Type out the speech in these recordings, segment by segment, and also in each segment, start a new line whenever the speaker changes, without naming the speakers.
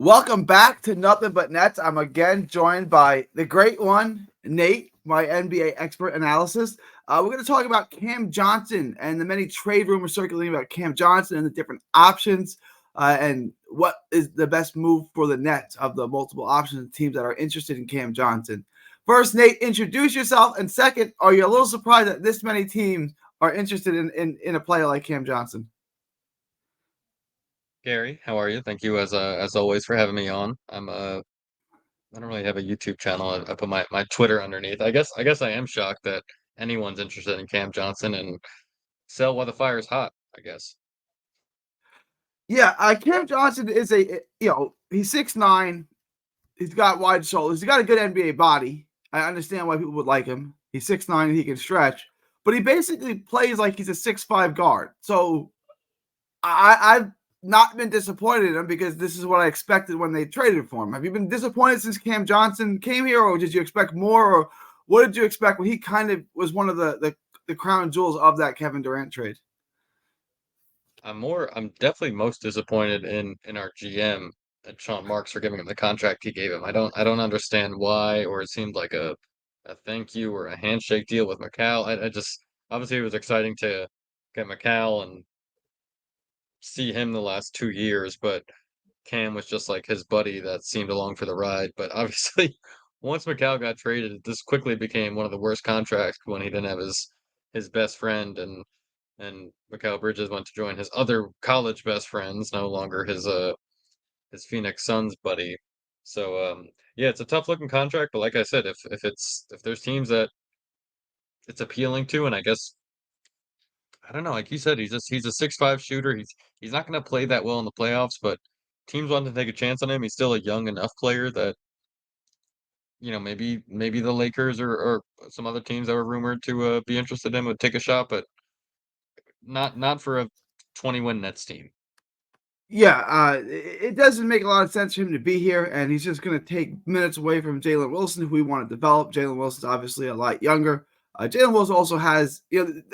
Welcome back to Nothing But Nets. I'm again joined by the great one, Nate, my NBA expert analysis. We're going to talk about Cam Johnson and the many trade rumors circulating about Cam Johnson and the different options and what is the best move for the Nets of the multiple options and teams that are interested in Cam Johnson. First, Nate, introduce yourself. And second, are you a little surprised that this many teams are interested in a player like Cam Johnson?
Gary, how are you? Thank you as always for having me on. I don't really have a YouTube channel. I put my Twitter underneath. I guess I am shocked that anyone's interested in Cam Johnson and sell while the fire's hot, I guess.
Yeah, Cam Johnson is he's 6'9". He's got wide shoulders. He's got a good NBA body. I understand why people would like him. He's 6'9" and he can stretch, but he basically plays like he's a 6'5" guard. So I've not been disappointed in him because this is what I expected when they traded for him. Have you been disappointed since Cam Johnson came here, or did you expect more, or what did you expect when he kind of was one of the crown jewels of that Kevin Durant trade?
I'm definitely most disappointed in our GM and Sean Marks for giving him the contract he gave him. I don't understand why, or it seemed like a thank you or a handshake deal with McCall. I just obviously it was exciting to get McCall and see him the last 2 years, but Cam was just like his buddy that seemed along for the ride. But obviously, once McCall got traded, this quickly became one of the worst contracts when he didn't have his best friend and Mikal Bridges went to join his other college best friends, no longer his Phoenix Suns buddy. So yeah, it's a tough looking contract, but like I said, if there's teams that it's appealing to, and I guess I don't know. Like you said, he's a 6'5" shooter. He's not going to play that well in the playoffs, but teams want to take a chance on him. He's still a young enough player that maybe the Lakers or some other teams that were rumored to be interested in would take a shot, but not for a 20-win Nets team.
Yeah, it doesn't make a lot of sense for him to be here, and he's just going to take minutes away from Jalen Wilson, who we want to develop. Jalen Wilson's obviously a lot younger. Jalen Wilson also has,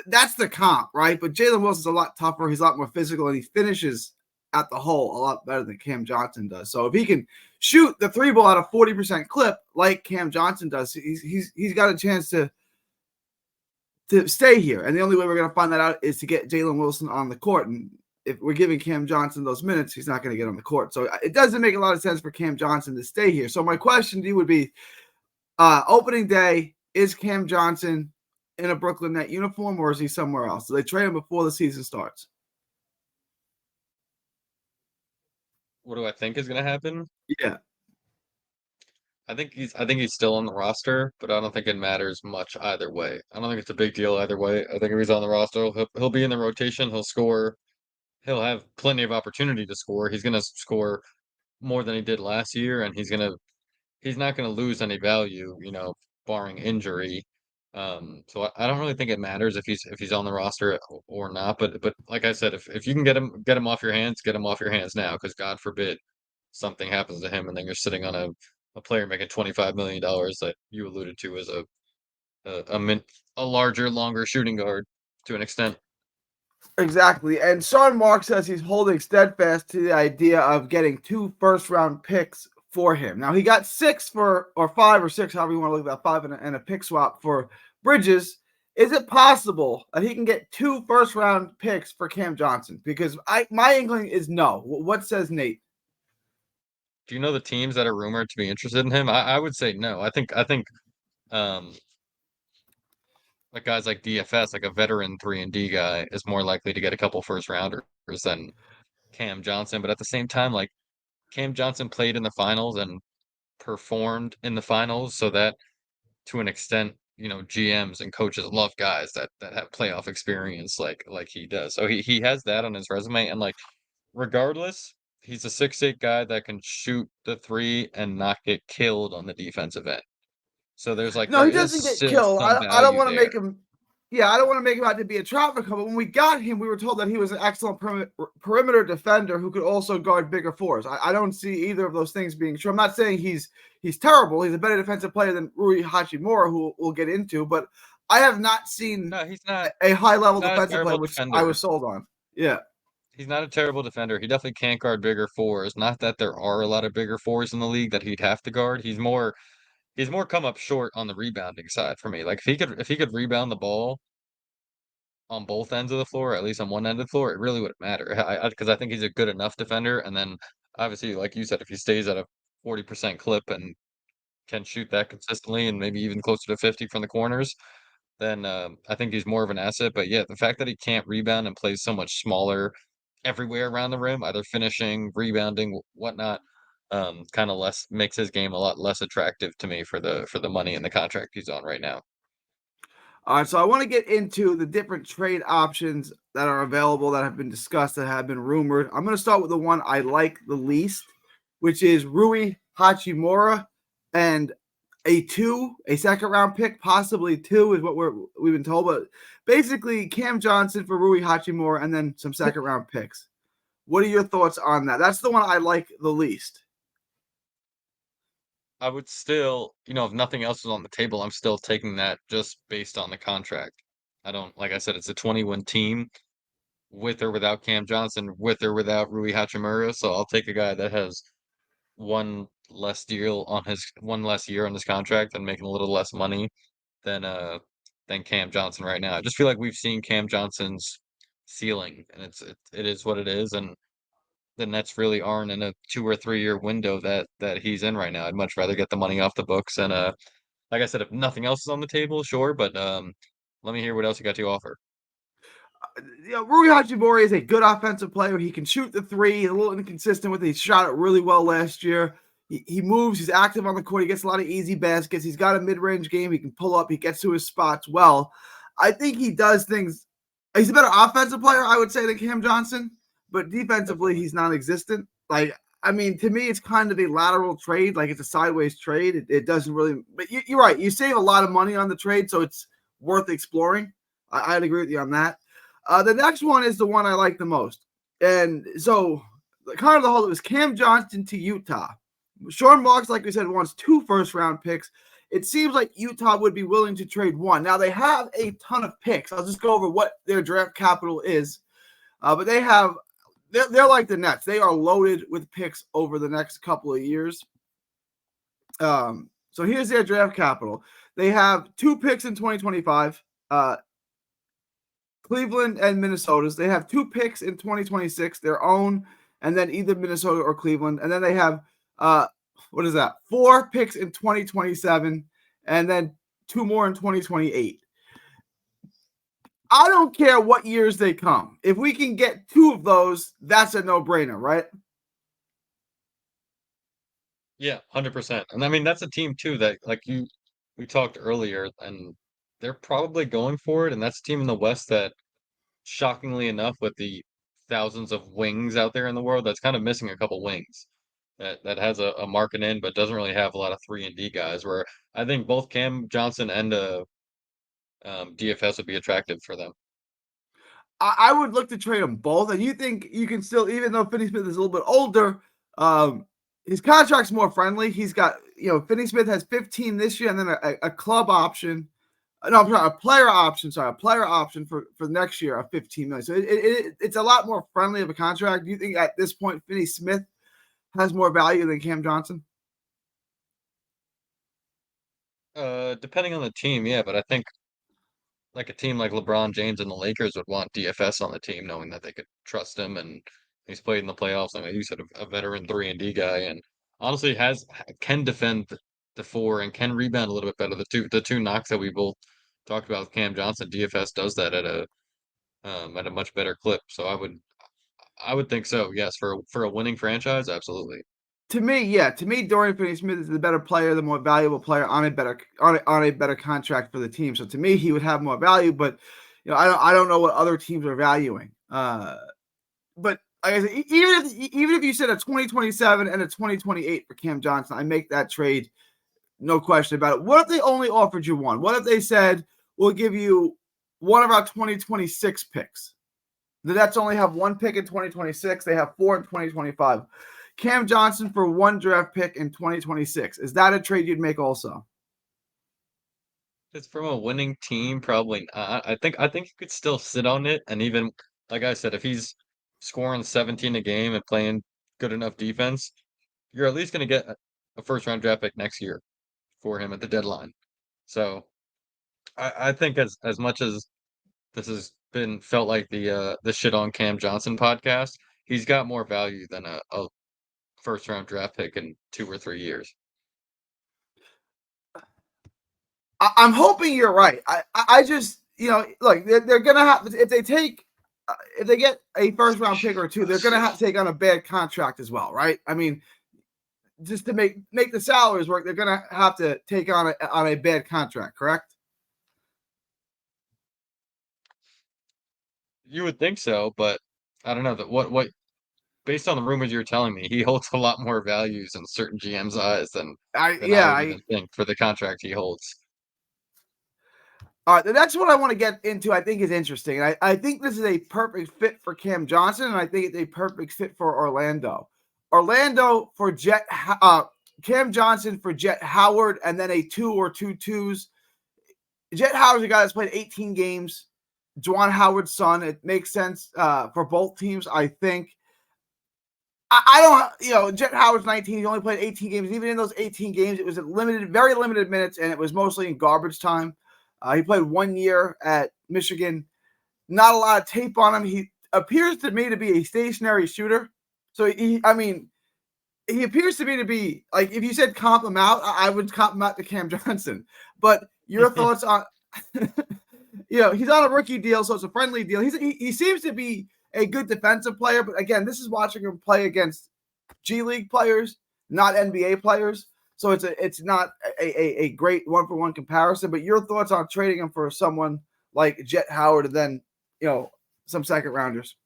that's the comp, right? But Jalen Wilson's a lot tougher. He's a lot more physical, and he finishes at the hole a lot better than Cam Johnson does. So if he can shoot the three ball at a 40% clip like Cam Johnson does, he's got a chance to stay here. And the only way we're going to find that out is to get Jalen Wilson on the court. And if we're giving Cam Johnson those minutes, he's not going to get on the court. So it doesn't make a lot of sense for Cam Johnson to stay here. So my question to you would be, opening day, is Cam Johnson in a Brooklyn Net uniform, or is he somewhere else? Do they trade him before the season starts?
What do I think is going to happen?
Yeah.
I think he's still on the roster, but I don't think it matters much either way. I don't think it's a big deal either way. I think if he's on the roster, he'll be in the rotation. He'll score. He'll have plenty of opportunity to score. He's going to score more than he did last year, and he's not going to lose any value, barring injury. So I don't really think it matters if he's on the roster or not. But like I said, if you can get him off your hands, get him off your hands now, because God forbid something happens to him, and then you're sitting on a player making $25 million that you alluded to as a larger, longer shooting guard to an extent.
Exactly. And Sean Mark says he's holding steadfast to the idea of getting 2 first-round picks for him. Now, he got 6 or 5 or 6, however you want to look at that, 5 and a pick swap for Bridges. Is it possible that he can get 2 first-round picks for Cam Johnson? Because my inkling is no. What says Nate?
Do you know the teams that are rumored to be interested in him? I would say no. I think um like guys like DFS, like a veteran 3-and-D guy, is more likely to get a couple first rounders than Cam Johnson. But at the same time, like Cam Johnson played in the finals and performed in the finals, so that to an extent, GMs and coaches love guys that have playoff experience like he does. So he has that on his resume, and like regardless, he's a 6'8" guy that can shoot the three and not get killed on the defensive end. So
No,
there
he
is
doesn't get
still
killed.
some
I don't
value
want to
there.
make him. Yeah, I don't want to make him out to be a trafficker. But when we got him, we were told that he was an excellent perimeter defender who could also guard bigger fours. I don't see either of those things being true. I'm not saying he's terrible. He's a better defensive player than Rui Hachimura, who we'll get into. But I have not seen
No, he's not
a high level
not a
defensive player,
terrible
which I
defender.
was sold on. Yeah.
he's not a terrible defender. He definitely can't guard bigger fours. Not that there are a lot of bigger fours in the league that he'd have to guard. He's more come up short on the rebounding side for me. Like if he could rebound the ball on both ends of the floor, at least on one end of the floor, it really wouldn't matter. Because I think he's a good enough defender. And then obviously, like you said, if he stays at a 40% clip and can shoot that consistently and maybe even closer to 50 from the corners, then I think he's more of an asset. But yeah, the fact that he can't rebound and plays so much smaller everywhere around the rim, either finishing, rebounding, whatnot, kind of less makes his game a lot less attractive to me for the money and the contract he's on right now.
All right, so I want to get into the different trade options that are available that have been discussed, that have been rumored. I'm going to start with the one I like the least, which is Rui Hachimura and a second round pick, possibly two, is what we've been told. But basically, Cam Johnson for Rui Hachimura and then some second round picks. What are your thoughts on that? That's the one I like the least.
I would still, if nothing else is on the table, I'm still taking that just based on the contract. I don't, like I said, it's a 20-win team with or without Cam Johnson, with or without Rui Hachimura. So I'll take a guy that has one less year on his contract and making a little less money than uh than Cam Johnson right now. I just feel like we've seen Cam Johnson's ceiling, and it is what it is, and the Nets really aren't in a 2 or 3 year window that he's in right now. I'd much rather get the money off the books, and like I said, if nothing else is on the table, sure, but let me hear what else you got to offer.
Rui Hachimura is a good offensive player. He can shoot the three. He's a little inconsistent with it. He shot it really well last year. He moves. He's active on the court. He gets a lot of easy baskets. He's got a mid-range game. He can pull up. He gets to his spots well. I think he does things. He's a better offensive player, I would say, than Cam Johnson, but defensively,
Definitely.
he's non-existent. I mean, to me, it's kind of a lateral trade. Like, it's a sideways trade. It doesn't really. But you're right. You save a lot of money on the trade, so it's worth exploring. I'd agree with you on that. The next one is the one I like the most. And so, kind of the whole, it was Cam Johnson to Utah. Sean Marks, like we said, wants 2 first-round picks. It seems like Utah would be willing to trade one. Now, they have a ton of picks. I'll just go over what their draft capital is. But they're like the Nets. They are loaded with picks over the next couple of years. So here's their draft capital. They have 2 picks in 2025. Cleveland and Minnesota's. They have 2 picks in 2026, their own, and then either Minnesota or Cleveland. And then they have what is that? 4 picks in 2027, and then 2 more in 2028. I don't care what years they come. If we can get 2 of those, that's a no-brainer, right?
Yeah, 100%. And I mean, that's a team too that we talked earlier, and they're probably going for it. And that's a team in the West that, shockingly enough, with the thousands of wings out there in the world, that's kind of missing a couple wings. That has a market in, but doesn't really have a lot of 3 and D guys. Where I think both Cam Johnson and DFS would be attractive for them.
I would look to trade them both. And you think you can still, even though Finney Smith is a little bit older, his contract's more friendly. He's got, Finney Smith has 15 this year and then a club option. No, I'm sorry, a player option. Sorry, a player option for next year of 15 million. So it's a lot more friendly of a contract. Do you think at this point Finney Smith has more value than Cam Johnson?
Depending on the team, yeah, but I think like a team like LeBron James and the Lakers would want DFS on the team, knowing that they could trust him, and he's played in the playoffs. Like you said, a veteran 3 and D guy, and honestly can defend the four and can rebound a little bit better. The two knocks that we both talked about with Cam Johnson, DFS does that at a much better clip. So I would think so. Yes, for a winning franchise, absolutely.
To me, yeah. To me, Dorian Finney-Smith is the better player, the more valuable player on a better contract for the team. So to me, he would have more value. But I don't know what other teams are valuing. But like I said, even if you said a 2027 and a 2028 for Cam Johnson, I make that trade, no question about it. What if they only offered you one? What if they said we'll give you one of our 2026 picks? The Nets only have 1 pick in 2026. They have 4 in 2025. Cam Johnson for 1 draft pick in 2026. Is that a trade you'd make also?
It's from a winning team, probably not. I think you could still sit on it, and even like I said, if he's scoring 17 a game and playing good enough defense, you're at least going to get a first round draft pick next year for him at the deadline. So I think as much as this has been felt like the shit on Cam Johnson podcast, he's got more value than a first round draft pick in 2 or 3 years.
I'm hoping you're right. I just, look, they're gonna have, if they get a first round pick or two, they're gonna have to take on a bad contract as well, right? I mean, just to make the salaries work, they're gonna have to take on a bad contract, correct?
You would think so, but I don't know that what based on the rumors you're telling me, he holds a lot more values in certain GM's eyes than I would even think for the contract he holds.
All right, that's what I want to get into. I think is interesting. I think this is a perfect fit for Cam Johnson, and I think it's a perfect fit for Orlando. Orlando for Cam Johnson for Jet Howard, and then a 2 or 2-2s. Jet Howard's a guy that's played 18 games. Juwan Howard's son. It makes sense for both teams, I think. I don't, Jet Howard's 19. He only played 18 games. Even in those 18 games, it was very limited minutes, and it was mostly in garbage time. He played 1 year at Michigan. Not a lot of tape on him. He appears to me to be a stationary shooter. So he appears to me to be like, if you said comp him out, I would comp him out to Cam Johnson. But your thoughts on, he's on a rookie deal, so it's a friendly deal. He seems to be a good defensive player, but again, this is watching him play against G League players, not NBA players. So it's not a great 1-for-1 comparison. But your thoughts on trading him for someone like Jet Howard and then some second rounders?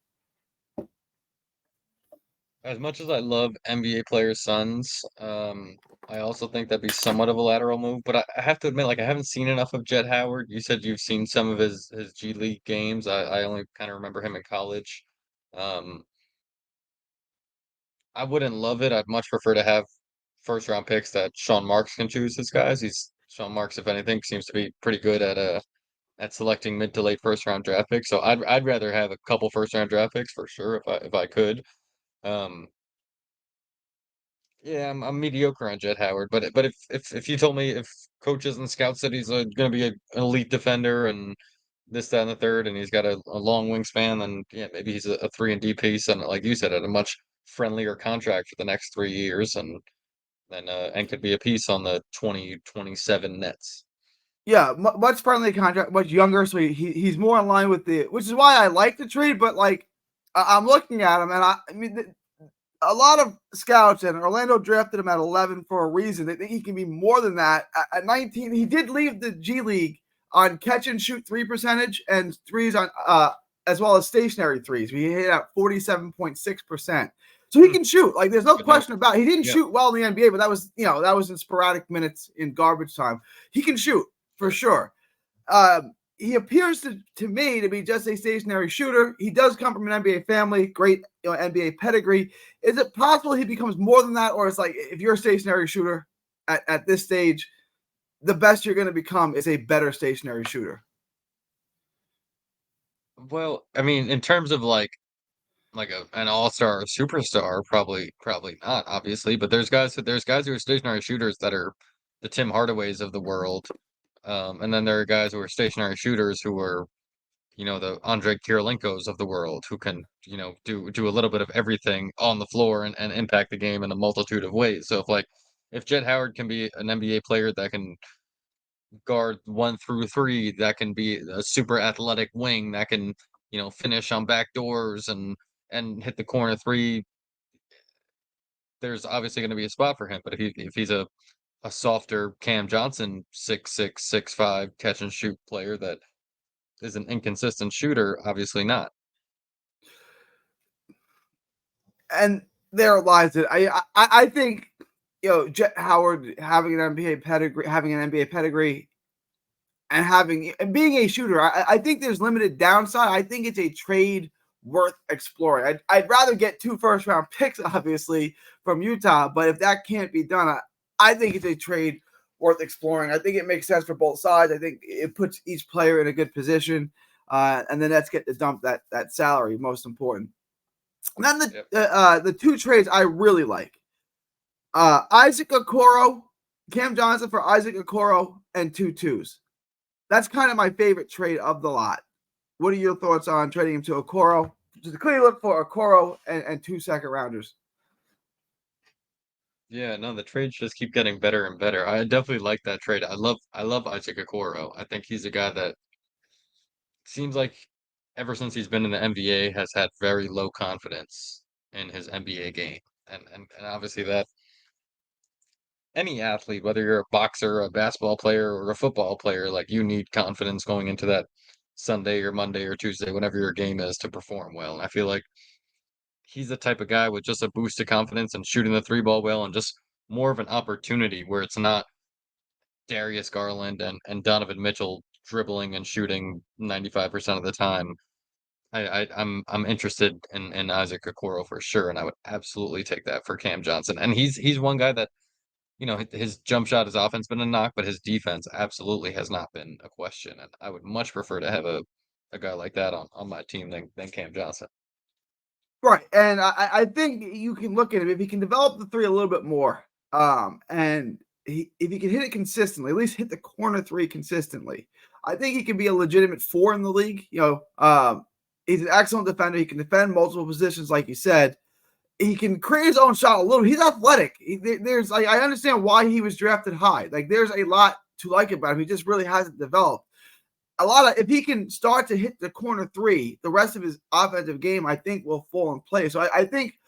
As much as I love NBA players' sons, I also think that'd be somewhat of a lateral move. But I have to admit, like I haven't seen enough of Jet Howard. You said you've seen some of his G League games. I only kind of remember him in college. Um, I wouldn't love it. I'd much prefer to have first round picks that Sean Marks can choose his guys. Sean Marks, if anything, seems to be pretty good at selecting mid to late first round draft picks. So I'd rather have a couple first round draft picks for sure if I could. Um, yeah, I'm mediocre on Jet Howard, but if you told me if coaches and scouts said he's going to be an elite defender and this, that, and the third, and he's got a long wingspan, then yeah, maybe he's a 3-and-D piece, and like you said, at a much friendlier contract for the next 3 years, and could be a piece on the 2027 Nets.
Yeah, much friendly contract, much younger, so he's more in line with which is why I like the trade. But like, I'm looking at him, and I mean, a lot of scouts and Orlando drafted him at 11 for a reason. They think he can be more than that. At 19, he did leave the G League on catch and shoot 3 percentage and threes on as well as stationary threes. He hit at 47.6%. So he can shoot. Like there's no question about it. He didn't shoot well in the NBA, but that was in sporadic minutes in garbage time. He can shoot for sure. He appears to me to be just a stationary shooter. He does come from an NBA family, great NBA pedigree. Is it possible he becomes more than that, or it's like if you're a stationary shooter at this stage, the best you're going to become is a better stationary shooter?
Well, I mean, in terms of like an all-star or superstar, probably not, obviously. But there's guys who are stationary shooters that are the Tim Hardaways of the world, and then there are guys who are stationary shooters who are the Andre Kirilenko's of the world who can do a little bit of everything on the floor and impact the game in a multitude of ways. So if Jet Howard can be an NBA player that can guard 1 through 3, that can be a super athletic wing that can finish on back doors and hit the corner three, there's obviously going to be a spot for him. But if he's a softer Cam Johnson 6'6", 6'5" catch and shoot player that is an inconsistent shooter, obviously not.
And there lies it. I think Jet Howard having an NBA pedigree, and being a shooter, I think there's limited downside. I think it's a trade worth exploring. I'd rather get 2 first round picks, obviously, from Utah, but if that can't be done, I think it's a trade worth exploring. I think it makes sense for both sides. I think it puts each player in a good position, and the Nets get to dump that salary. Most important. And then
Yep.
the two trades I really like: Isaac Okoro, Cam Johnson for Isaac Okoro, and two twos. That's kind of my favorite trade of the lot. What are your thoughts on trading him to Okoro, to Cleveland for Okoro and two second rounders?
Yeah, no, the trades just keep getting better and better. I definitely like that trade. I love Isaac Okoro. I think he's a guy that seems like ever since he's been in the NBA has had very low confidence in his NBA game. And obviously that any athlete, whether you're a boxer, a basketball player, or a football player, like you need confidence going into that Sunday or Monday or Tuesday, whenever your game is, to perform well. And I feel like he's the type of guy with just a boost of confidence and shooting the three ball well and just more of an opportunity where it's not Darius Garland and Donovan Mitchell dribbling and shooting 95% of the time. I'm interested in Isaac Okoro for sure, and I would absolutely take that for Cam Johnson. And he's one guy that, his jump shot, his offense been a knock, but his defense absolutely has not been a question. And I would much prefer to have a guy like that on my team than Cam Johnson.
Right, and I think you can look at him if he can develop the three a little bit more, and if he can hit it consistently, at least hit the corner three consistently. I think he can be a legitimate four in the league. He's an excellent defender. He can defend multiple positions, like you said. He can create his own shot a little. He's athletic. There's like, I understand why he was drafted high. Like there's a lot to like about him. He just really hasn't developed a lot of, if he can start to hit the corner three, the rest of his offensive game, I think, will fall in place. So I think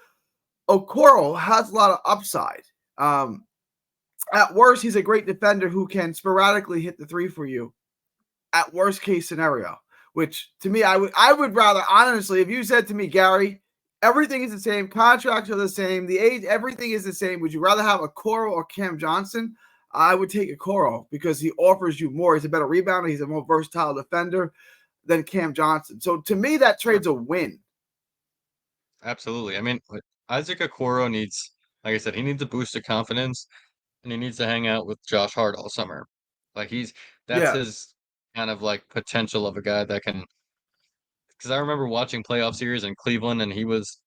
Okoro has a lot of upside. At worst, he's a great defender who can sporadically hit the three for you. At worst case scenario, which to me, I would rather, honestly, if you said to me, Gary, everything is the same, contracts are the same, the age, everything is the same. Would you rather have Okoro or Cam Johnson? I would take Okoro because he offers you more. He's a better rebounder. He's a more versatile defender than Cam Johnson. So to me, that
Sure.
trade's a win.
Absolutely. I mean, Isaac Okoro needs, like I said, he needs a boost of confidence and he needs to hang out with Josh Hart all summer. Like that's
Yeah.
his kind of like potential of a guy that can, because I remember watching playoff series in Cleveland and he was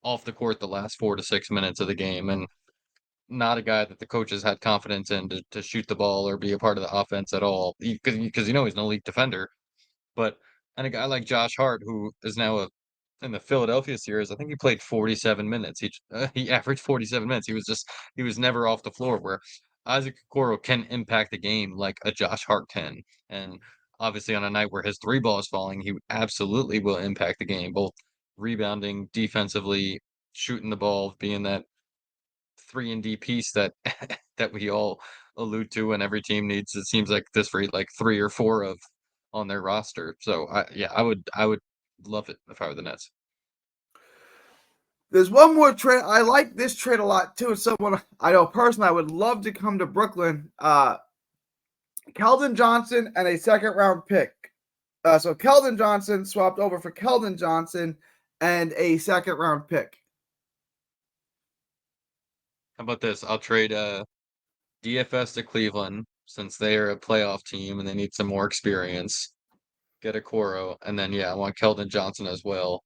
off the court the last 4 to 6 minutes of the game and not a guy that the coaches had confidence in to shoot the ball or be a part of the offense at all. Because he's an elite defender. But and a guy like Josh Hart, who is now in the Philadelphia series, I think he played 47 minutes. He averaged 47 minutes. He was never off the floor. Where Isaac Okoro can impact the game like a Josh Hart can, and obviously on a night where his three ball is falling, he absolutely will impact the game, both rebounding, defensively, shooting the ball, being that 3 and D piece that that we all allude to and every team needs. It seems like this for like three or four of on their roster. So I would love it if I were the Nets.
There's one more trade. I like this trade a lot too. It's someone I know personally I would love to come to Brooklyn. Keldon Johnson and a second round pick. So Keldon Johnson swapped over for Keldon Johnson and a second round pick.
How about this? I'll trade DFS to Cleveland since they are a playoff team and they need some more experience. Get a Coro, and then yeah, I want Keldon Johnson as well,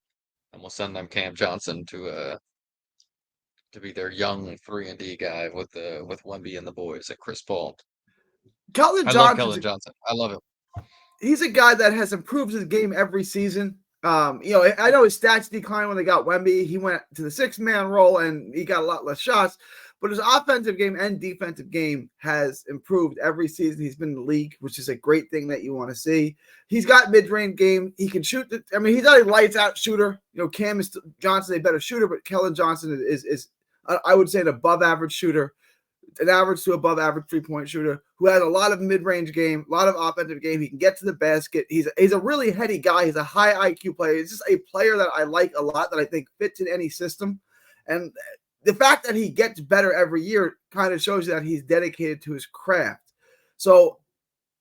and we'll send them Cam Johnson to be their young 3 and D guy with Wemby and the boys and Chris Paul.
Keldon
I love
Johnson's
Keldon Johnson. I love him.
he's a guy that has improved his game every season. I know his stats declined when they got Wemby. He went to the 6-man role and he got a lot less shots, but his offensive game and defensive game has improved every season he's been in the league, which is a great thing that you want to see. He's got mid-range game. He can shoot. He's not a lights-out shooter. Cam Johnson is a better shooter, but Keldon Johnson is I would say an above-average shooter, an average to above average 3-point shooter who has a lot of mid-range game, a lot of offensive game. He can get to the basket. He's a really heady guy. He's a high IQ player. He's just a player that I like a lot, that I think fits in any system. And the fact that he gets better every year kind of shows you that he's dedicated to his craft. So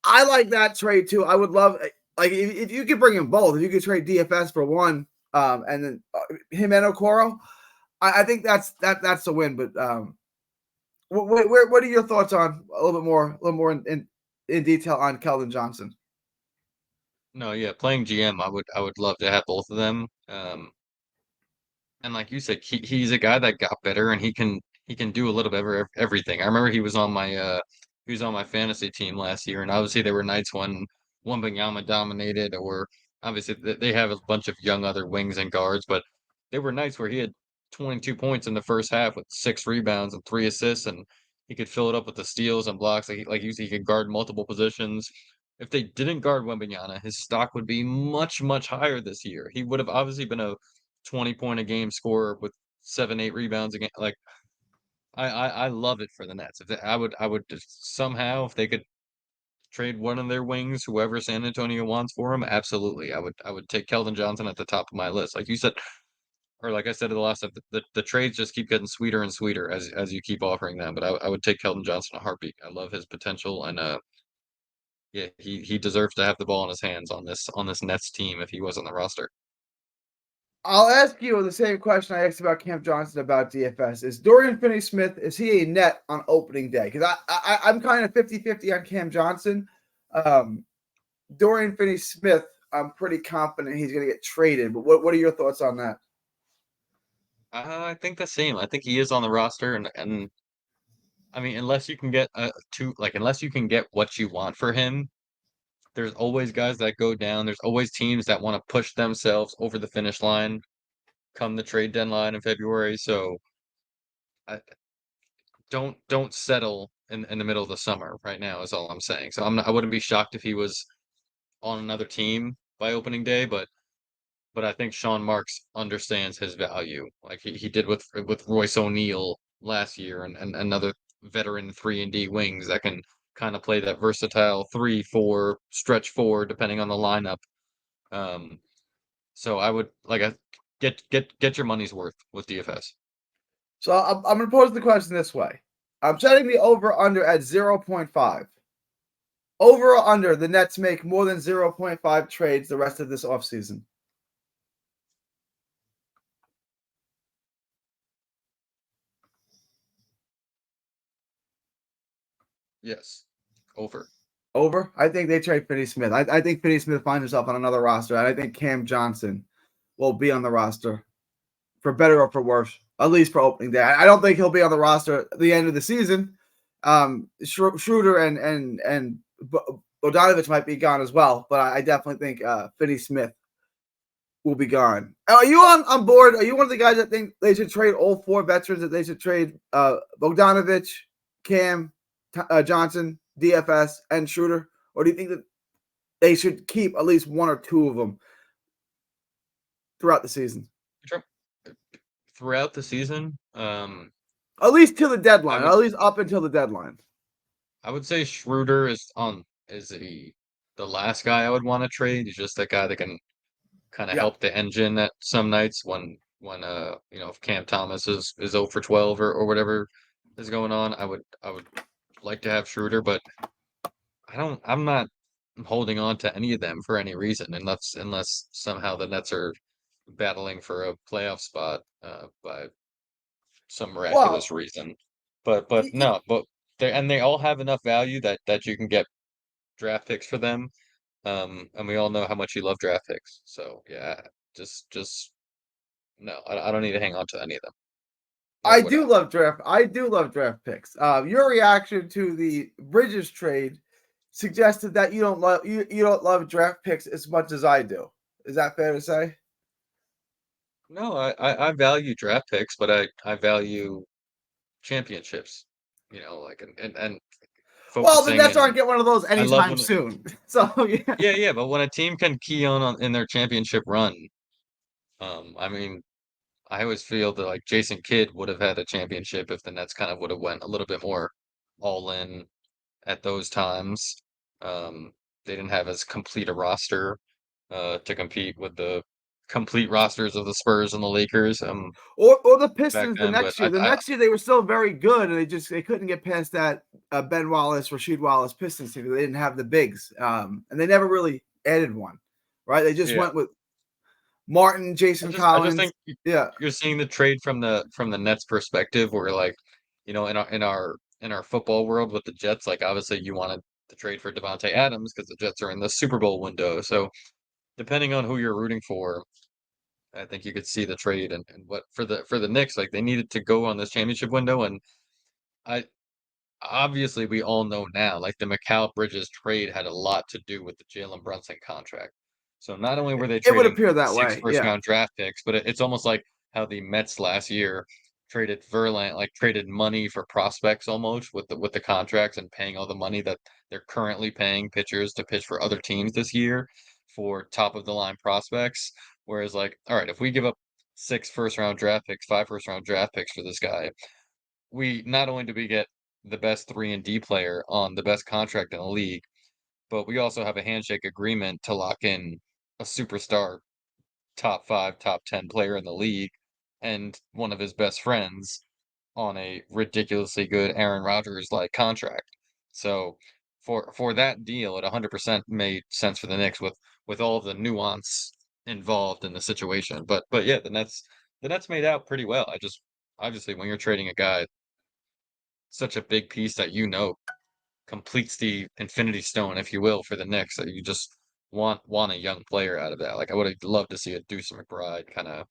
I like that trade too. I would love, like, if you could bring him both, if you could trade DFS for one, and then him and Okoro, I think that's the win. But what are your thoughts on a little more in detail on Keldon Johnson?
No, yeah, playing GM, I would love to have both of them. And like you said, he's a guy that got better, and he can do a little bit of everything. I remember he was on my fantasy team last year, and obviously there were nights when Wembanyama dominated, or obviously they have a bunch of young other wings and guards, but there were nights where he had 22 points in the first half with 6 rebounds and 3 assists, and he could fill it up with the steals and blocks. Like you see, he could guard multiple positions. If they didn't guard Wembanyama, his stock would be much, much higher this year. He would have obviously been a 20 point a game scorer with 7, 8 rebounds again. Like I love it for the Nets. If they, I would just somehow if they could trade one of their wings, whoever San Antonio wants for him, absolutely. I would take Keldon Johnson at the top of my list. Like you said, or like I said in the last episode, the trades just keep getting sweeter and sweeter as you keep offering them. But I would take Keldon Johnson a heartbeat. I love his potential, and yeah, he deserves to have the ball in his hands on this Nets team if he was on the roster.
I'll ask you the same question I asked about Cam Johnson about DFS. Is Dorian Finney-Smith, is he a net on opening day? Because I'm kind of 50-50 on Cam Johnson. Um, Dorian Finney-Smith, I'm pretty confident he's going to get traded. But what are your thoughts on that?
I think the same. I think he is on the roster, and I mean, unless you can get unless you can get what you want for him, there's always guys that go down. There's always teams that want to push themselves over the finish line come the trade deadline in February. So I, don't settle in the middle of the summer right now is all I'm saying. So I wouldn't be shocked if he was on another team by opening day, but I think Sean Marks understands his value, like he did with Royce O'Neal last year, and another veteran 3 and D wings that can kind of play that versatile 3-4 stretch four depending on the lineup. Um, so I would like a get your money's worth with DFS.
So I'm going to pose the question this way. I'm setting the over-under at 0.5. Over or under, the Nets make more than 0.5 trades the rest of this offseason.
Yes, over.
Over? I think they trade Finney-Smith. I think Finney-Smith finds himself on another roster, and I think Cam Johnson will be on the roster for better or for worse, at least for opening day. I don't think he'll be on the roster at the end of the season. Schroeder and Bogdanovich might be gone as well, but I definitely think Finney-Smith will be gone. Are you on board? Are you one of the guys that think they should trade all 4 veterans? That they should trade Bogdanovich, Cam Johnson, DFS, and Schroeder? Or do you think that they should keep at least 1 or 2 of them throughout the season?
Throughout the season,
At least till the
I
deadline.
would
At least up until the deadline.
I would say Schroeder is the last guy I would want to trade. He's just that guy that can kind of
Yeah.
help the engine at some nights when if Cam Thomas is 0 for 12 or whatever is going on. I would like to have Schroeder, but I'm not holding on to any of them for any reason unless somehow the Nets are battling for a playoff spot by some
Well,
miraculous reason. But no, but they all have enough value that you can get draft picks for them. And we all know how much you love draft picks. So yeah, just no, I don't need to hang on to any of them, nor
I
would I.
do love draft. I do love draft picks. Your reaction to the Bridges trade suggested that you don't love draft picks as much as I do. Is that fair to say?
No, I value draft picks, but I value championships. Like and
Well, the
focusing
Nets aren't
and
get one of those
I love
anytime
when
soon. So yeah.
yeah, but when a team can key on in their championship run, I mean, I always feel that like Jason Kidd would have had a championship if the Nets kind of would have went a little bit more all in at those times. Um, they didn't have as complete a roster to compete with the complete rosters of the Spurs and the Lakers
Or the
back
Pistons the
then. But
next year. The next year they were still very good, and they couldn't get past that Ben Wallace, Rasheed Wallace Pistons team. They didn't have the bigs, and they never really added one. Right? They just
yeah,
went with Martin,
I
Jason
just
Collins.
think
Yeah.
you're seeing the trade from the Nets perspective, where like in our football world with the Jets, like obviously you wanted to trade for Devontae Adams because the Jets are in the Super Bowl window. So depending on who you're rooting for, I think you could see the trade and what for the Knicks, like they needed to go on this championship window, and I obviously we all know now, like the Mikal Bridges trade had a lot to do with the Jalen Brunson contract. So not only were they
It would
trading
appear that
six
way.
first
Yeah.
round draft picks, but it's almost like how the Mets last year traded Verlander, like traded money for prospects almost with the contracts and paying all the money that they're currently paying pitchers to pitch for other teams this year for top of the line prospects. Whereas like, all right, if we give up six first round draft picks, five first round draft picks for this guy, we not only do we get the best 3 and D player on the best contract in the league, but we also have a handshake agreement to lock in a superstar top 5, top 10 player in the league and one of his best friends on a ridiculously good Aaron Rodgers like contract. So for that deal, it 100% made sense for the Knicks with all the nuance involved in the situation. But yeah, the Nets made out pretty well. I just obviously when you're trading a guy such a big piece that completes the Infinity Stone, if you will, for the Knicks. That you just want a young player out of that. Like I would have loved to see a Deuce McBride kind of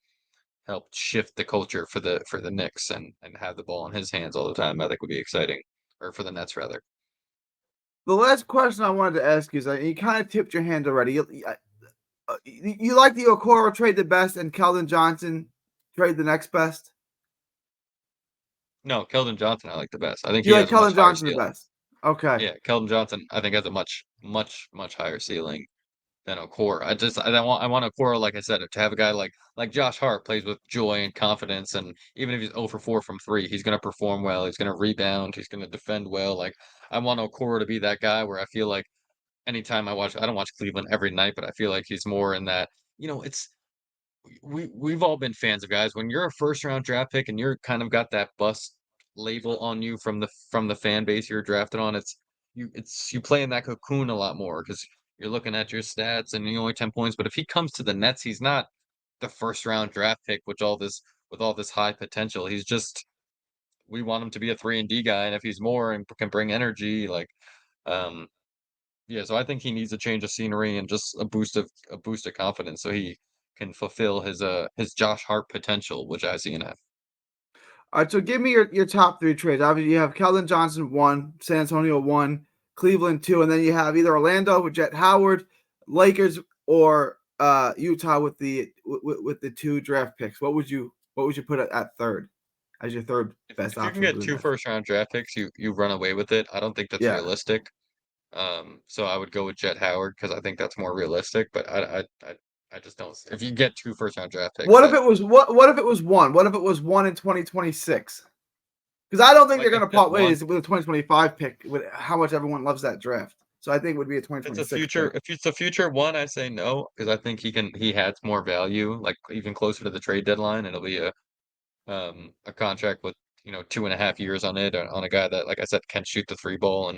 help shift the culture for the Knicks and have the ball in his hands all the time. I think would be exciting, or for the Nets rather.
The last question I wanted to ask you is you kind of tipped your hand already. You like the Okoro trade the best and Keldon Johnson trade the next best?
No, Keldon Johnson I like the best. I think he
You like
has a much
Keldon
higher
Johnson the
ceiling.
best? Okay.
Yeah, Keldon Johnson I think has a much higher ceiling than Okoro. I want Okoro, like I said, to have a guy like Josh Hart plays with joy and confidence, and even if he's 0 for 4 from three, he's gonna perform well. He's gonna rebound. He's gonna defend well. Like I want Okoro to be that guy where I feel like anytime I don't watch Cleveland every night, but I feel like he's more in that. It's we've all been fans of guys when you're a first round draft pick and you're kind of got that bust label on you from the fan base you're drafted on. You play in that cocoon a lot more because you're looking at your stats and you only 10 points. But if he comes to the Nets, he's not the first round draft pick with all this high potential. He's just we want him to be a 3 and D guy, and if he's more and can bring energy, like um yeah, so I think he needs a change of scenery and just a boost of confidence so he can fulfill his Josh Hart potential, which I see in him.
All right, so give me your top three trades. Obviously, you have Keldon Johnson one, San Antonio one, Cleveland two, and then you have either Orlando with Jet Howard, Lakers, or Utah with the two draft picks. What would you put at third as your third best
If you can
option for
get
the
two
Nets?
first round draft picks, you run away with it. I don't think that's
Yeah.
realistic. So I would go with Jet Howard because I think that's more realistic. But I just don't. If you get two first round draft picks,
What if
that
it was what if it was one? What if it was one in 2026? Because I don't think they're
like I
going to
said,
part
one
ways with a 2025 pick. With how much everyone loves that draft, so I think it would be a
it's a
2026
future
pick.
if it's a future one, I say no because I think he has more value, like even closer to the trade deadline. It'll be a contract with 2.5 years on it on a guy that like I said can shoot the three ball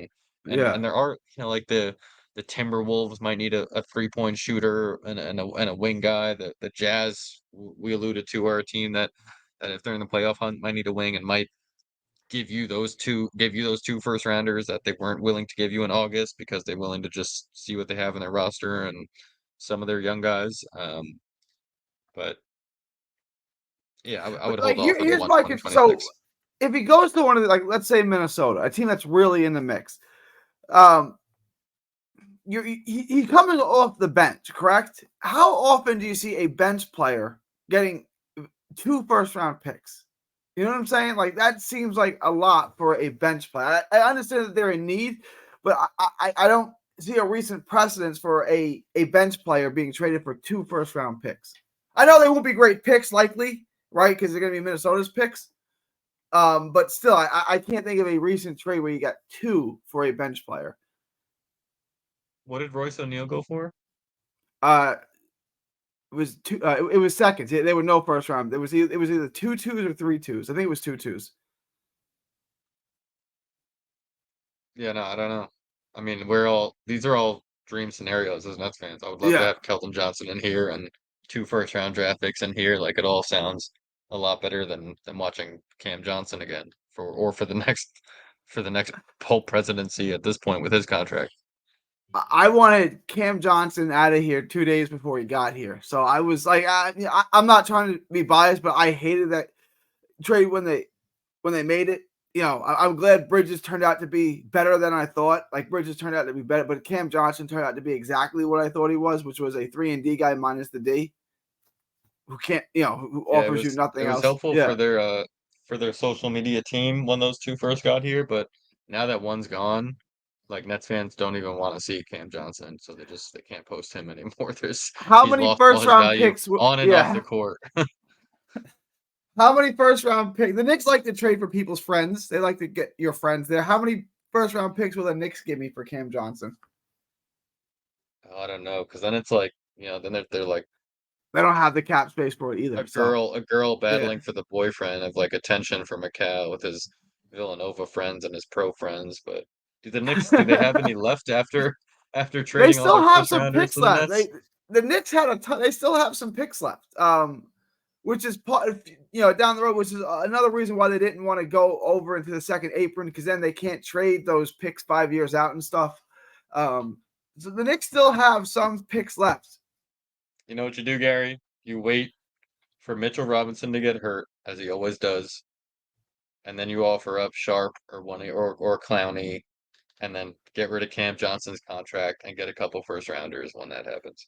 Yeah.
and there are like the Timberwolves might need a 3-point shooter and a wing guy. The Jazz we alluded to are a team that if they're in the playoff hunt might need a wing and might give you those two first rounders that they weren't willing to give you in August because they're willing to just see what they have in their roster and some of their young guys. But yeah, I
But
would
like
hold off on the
here's
one
my
2026.
if he goes to one of the like let's say Minnesota, a team that's really in the mix, um, he coming off the bench, correct? How often do you see a bench player getting two first round picks? You know what I'm saying? Like that seems like a lot for a bench player. I understand that they're in need, but I don't see a recent precedence for a bench player being traded for two first round picks. I know they won't be great picks, likely, right? Because they're going to be Minnesota's picks. But still, I can't think of a recent trade where you got two for a bench player.
What did Royce O'Neal go for?
Uh, it was two. It was seconds. There were no first round. It was either two twos or three twos. I think it was two twos.
Yeah, no, I don't know. I mean, these are all dream scenarios as Nets fans. I would love to
Yeah.
have Keldon Johnson in here and two first round draft picks in here. Like it all sounds a lot better than watching Cam Johnson again for the next whole presidency at this point with his contract.
I wanted Cam Johnson out of here 2 days before he got here. So I was like, I'm not trying to be biased, but I hated that trade when they made it. I'm glad Bridges turned out to be better than I thought. Like Bridges turned out to be better, but Cam Johnson turned out to be exactly what I thought he was, which was a 3-and-D guy minus the D, who can't, who
Yeah,
offers you
it
nothing
was
else.
helpful
Yeah.
for their social media team when those two first got here, but now that one's gone, like Nets fans don't even want to see Cam Johnson, so they can't post him anymore.
How
He's
many
lost all
first
his
round
value
picks?
on and off the
Yeah.
court.
How many first round picks? The Knicks like to trade for people's friends. They like to get your friends there. How many first round picks will the Knicks give me for Cam Johnson?
I don't know, because then it's like, then they're like
They don't have the cap space for it either. So
a girl
yeah.
battling for the boyfriend of like attention from Macau with his Villanova friends and his pro friends. But do they have any left after
They
trading all
still
their
have
first
some
rounders
picks
to the
left.
Nets?
The Knicks had a ton. They still have some picks left. Which is part of, down the road, which is another reason why they didn't want to go over into the second apron, because then they can't trade those picks 5 years out and stuff. So the Knicks still have some picks left.
You know what you do, Gary? You wait for Mitchell Robinson to get hurt, as he always does, and then you offer up Sharp or or Clowney, and then get rid of Cam Johnson's contract and get a couple first rounders when that happens.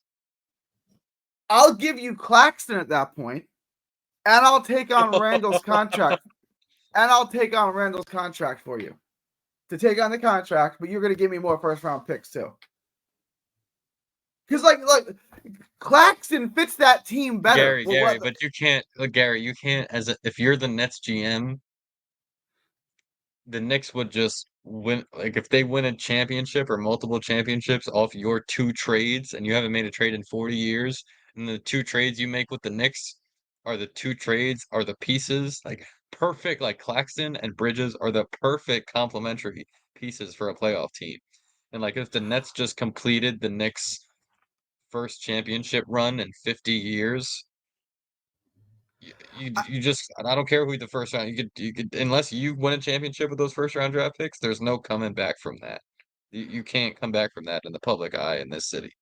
I'll give you Claxton at that point, and I'll take on Randall's contract. And I'll take on Randall's contract for you to take on the contract, but you're going to give me more first round picks too. Because like Claxton fits that team better.
Gary, but you can't, Gary, you can't if you're the Nets GM, the Knicks would just win. Like if they win a championship or multiple championships off your two trades, and you haven't made a trade in 40 years, and the two trades you make with the Knicks are the pieces, like perfect, like Claxton and Bridges are the perfect complementary pieces for a playoff team. And like if the Nets just completed the Knicks' first championship run in 50 years, you just I don't care who the first round you could unless you win a championship with those first round draft picks, there's no coming back from that. You can't come back from that in the public eye in this city.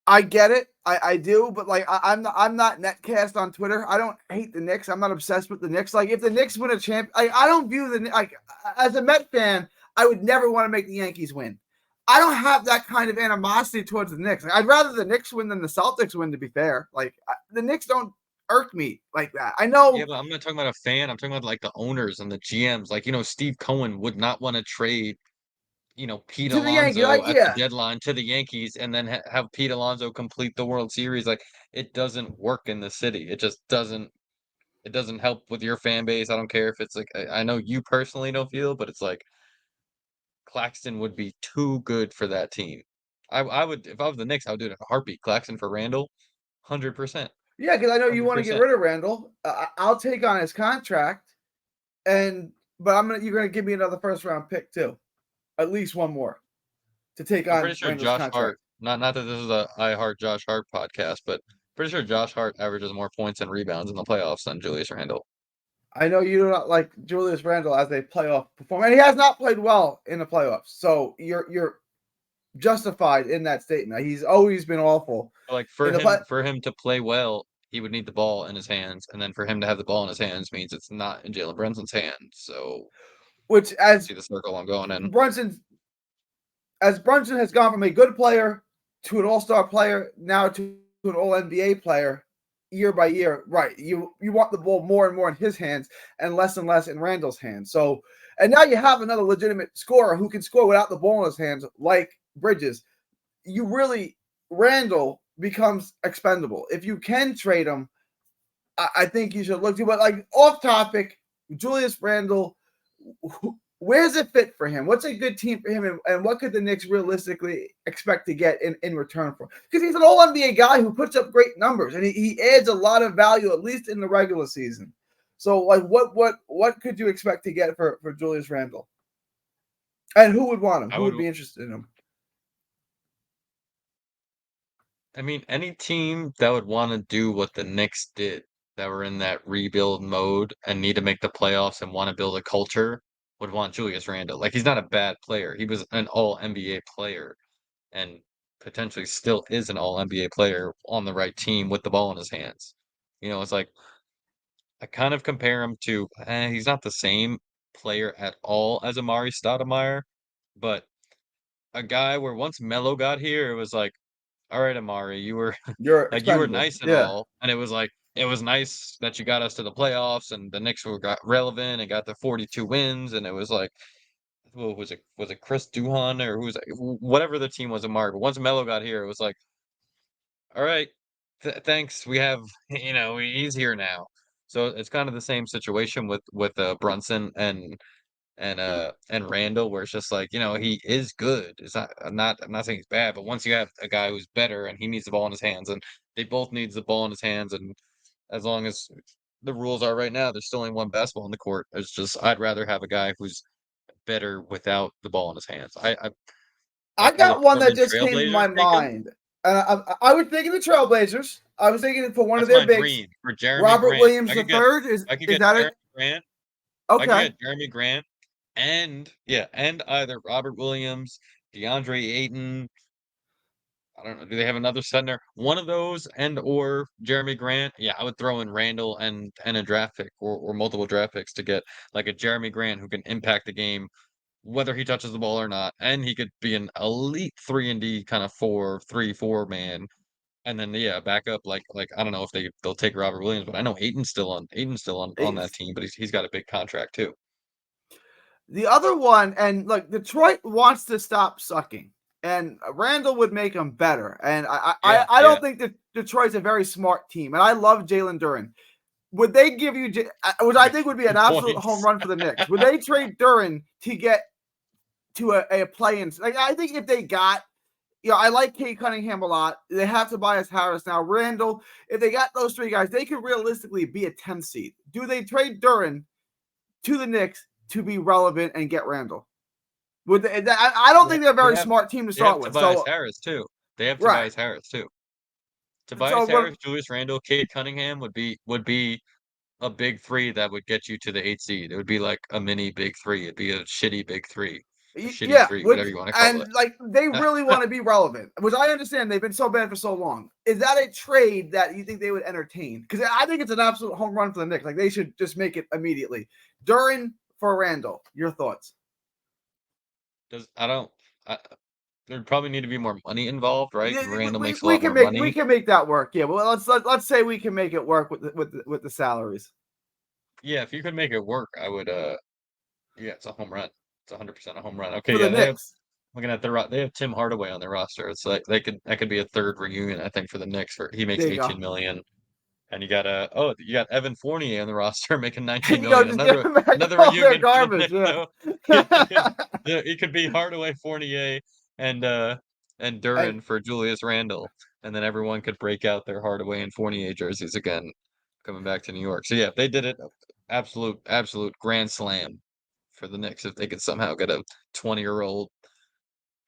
I get it, I do, but like I'm not netcast on Twitter. I don't hate the Knicks. I'm not obsessed with the Knicks. Like if the Knicks win a champ, I don't view the like as a Met fan. I would never want to make the Yankees win. I don't have that kind of animosity towards the Knicks. Like, I'd rather the Knicks win than the Celtics win. To be fair, like the Knicks don't irk me like that. I
Yeah,
know
but I'm not talking about a fan. I'm talking about like the owners and the GMs. Like, Steve Cohen would not want to trade, Pete
to the Yankees,
Alonso
like
at the
yeah,
deadline to the Yankees and then have Pete Alonso complete the World Series. Like, it doesn't work in the city. It just doesn't. It doesn't help with your fan base. I don't care if it's like I know you personally don't feel, but it's like Claxton would be too good for that team. I would if I was the Knicks, I would do it in a heartbeat. Claxton for Randall, 100%,
yeah, because I know you want to get
100%.
rid of Randall. I'll take on his contract, and but you're gonna give me another first round pick too, at least one more to take
I'm pretty
on
sure
Randall's
Josh
contract.
Hart, not that this is a I Heart Josh Hart podcast, but pretty sure Josh Hart averages more points and rebounds in the playoffs than Julius Randle.
I know you do not like Julius Randle as a playoff performer, and he has not played well in the playoffs. So you're justified in that statement. He's always been awful
Like
in the play,
for him to play well, he would need the ball in his hands, and then for him to have the ball in his hands means it's not in Jalen Brunson's hands. So
which
you see the circle I'm going in.
Brunson Brunson has gone from a good player to an all-star player now to an all NBA player year by year. Right. You want the ball more and more in his hands and less in Randall's hands. So and now you have another legitimate scorer who can score without the ball in his hands, like Bridges. You really Randall becomes expendable. If you can trade him, I think you should look to. But like off topic, Julius Randle, where's it fit for him? What's a good team for him, and what could the Knicks realistically expect to get in return for? Because he's an All NBA guy who puts up great numbers, and he adds a lot of value at least in the regular season. So like, what could you expect to get for Julius Randle? And who would want him?
I
Who
would
would be interested in him?
I mean, any team that would want to do what the Knicks did, that were in that rebuild mode and need to make the playoffs and want to build a culture, would want Julius Randle. Like he's not a bad player. He was an all NBA player. and potentially still is an all NBA player on the right team with the ball in his hands. It's like I kind of compare him to he's not the same player at all as Amari Stoudemire, but a guy where once Melo got here, it was like, all right, Amari, you were
You're
like you were
expendable.
nice and
Yeah.
all, and it was like it was nice that you got us to the playoffs and the Knicks were got relevant and got the 42 wins, and it was like what was it? Was it Chris Duhon or who was it? Whatever the team was, Amari. But once Melo got here, it was like, all right, thanks. We have he's here now. So it's kind of the same situation with Brunson and Randall, where it's just like, he is good. It's not I'm not saying he's bad, but once you have a guy who's better and he needs the ball in his hands, and they both needs the ball in his hands, and as long as the rules are right now, there's still only one basketball in the court. It's just I'd rather have a guy who's better without the ball in his hands.
I
Will the
got one that
Portland
just came to
Trailblazers
my
take him?
mind. I was thinking the Trailblazers. I was thinking for one of
That's
their
my
bigs,
dream for Jeremy
Robert
Grant.
Williams
I
the
could get
third.
I could
Is
get
that
Jeremy
it?
Grant. I could
Okay.
get Jeremy Grant and yeah, and either Robert Williams, DeAndre Ayton. I don't know. Do they have another center? One of those and or Jeremy Grant. Yeah, I would throw in Randall and a draft pick or multiple draft picks to get like a Jeremy Grant who can impact the game whether he touches the ball or not, and he could be an elite 3-and-D kind of 4-3-4 man. And then yeah, back up like I don't know if they'll take Robert Williams, but I know Aiton's still on that team, but he's got a big contract too.
The other one, and look, Detroit wants to stop sucking, and Randall would make them better. And
Yeah,
I
yeah.
don't think that Detroit's a very smart team, and I love Jalen Duren. Would they give you, which I think would be an
Good
absolute home
points.
run for the Knicks? Would they trade Duren to get to a play-in? Like I think if they got, I like Kate Cunningham a lot. They have Tobias Harris now. Randall, if they got those three guys, they could realistically be a 10 seed. Do they trade Duren to the Knicks to be relevant and get Randall? I don't think they're a
They
very
have
smart team to
they have
start with.
Tobias
So
Harris too. They have
right.
Tobias Harris too.
So
Tobias
what?
Harris, Julius Randle, Cade Cunningham would be a big three that would get you to the 8 seed. It would be like a mini big three. It'd be a shitty big three, a shitty
Yeah,
three, whatever you want to call
and like they really want to be relevant, which I understand. They've been so bad for so long. Is that a trade that you think they would entertain? Because I think it's an absolute home run for the Knicks. Like they should just make it immediately. Duren for Randall. Your thoughts?
Does I don't. I, There'd probably need to be more money involved, right?
Yeah,
Randall makes a
we
lot
can
more
we
money.
can make that work. Yeah, well let's say we can make it work with the salaries
Yeah, if you could make it work, I would. Yeah, it's a home run. It's 100% a home run. Okay,
for the
yeah, they have
Knicks.
looking at they have Tim Hardaway on their roster. It's like that could be a third reunion, I think, for the Knicks. For he makes
There you go.
18 million, and you got Evan Fournier on the roster making 19
And you go
million.
just give them back
Another
all their
reunion for the
garbage.
Knicks.
Yeah.
So yeah, yeah, it could be Hardaway, Fournier, and uh and
and
Duran for Julius Randle, and then everyone could break out their Hardaway and Fournier jerseys again, coming back to New York. So yeah, if they did it, absolute grand slam for the Knicks if they could somehow get a 20-year-old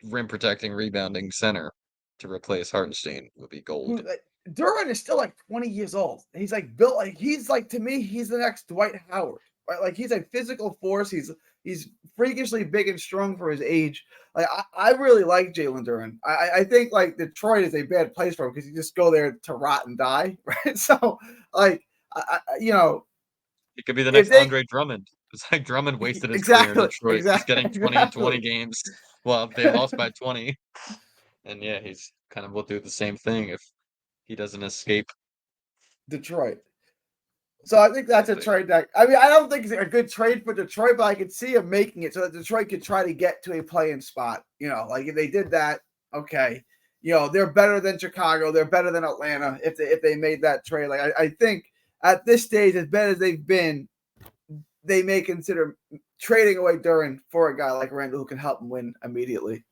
rim protecting, rebounding center to replace Hartenstein would be gold.
who Duran is still like 20 years old. He's like built like he's like to me, he's the next Dwight Howard. Right? Like he's a physical force. He's freakishly big and strong for his age. Like I really like Jalen Duran. I think like Detroit is a bad place for him because you just go there to rot and die. Right. So like
It could be the
if
next
they
Andre Drummond. It's like Drummond wasted his career in
exactly,
Detroit, just
exactly,
getting 20 and 20
exactly.
games. Well, they lost by 20. And yeah, he's kind of will do the same thing if he doesn't escape.
Detroit. So I think that's a
Exactly.
trade that I mean I don't think it's a good trade for Detroit, but I could see him making it so that Detroit could try to get to a play-in spot. Like if they did that, okay. They're better than Chicago. They're better than Atlanta if they made that trade. Like I think at this stage, as bad as they've been, they may consider trading away Duran for a guy like Randall who can help them win immediately.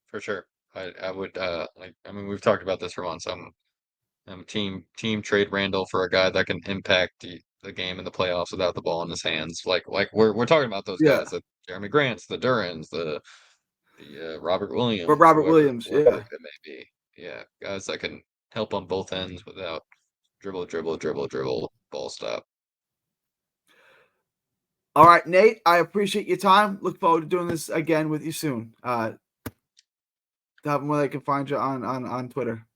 For sure. I would I mean we've talked about this for months. I'm team trade Randall for a guy that can impact the game in the playoffs without the ball in his hands. Like we're talking about those
Yeah.
guys, the Jeremy Grants, the Durans, the Robert
But
Williams,
Robert Williams,
whoever
yeah.
it may be. Yeah, guys that can help on both ends without dribble, ball stop.
All right, Nate, I appreciate your time. Look forward to doing this again with you soon. Tell them where they can find you on Twitter.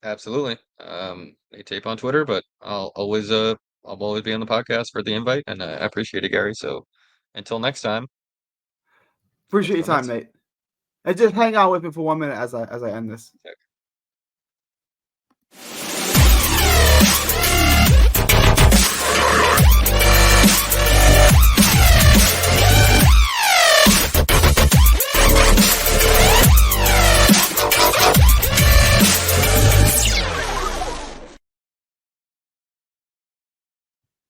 Absolutely. A tape on Twitter, but I'll always be on the podcast for the invite, and I appreciate it, Gary. So until next time, let's
Appreciate your
go
time,
Mets.
mate. And just hang out with me for 1 minute as I end this.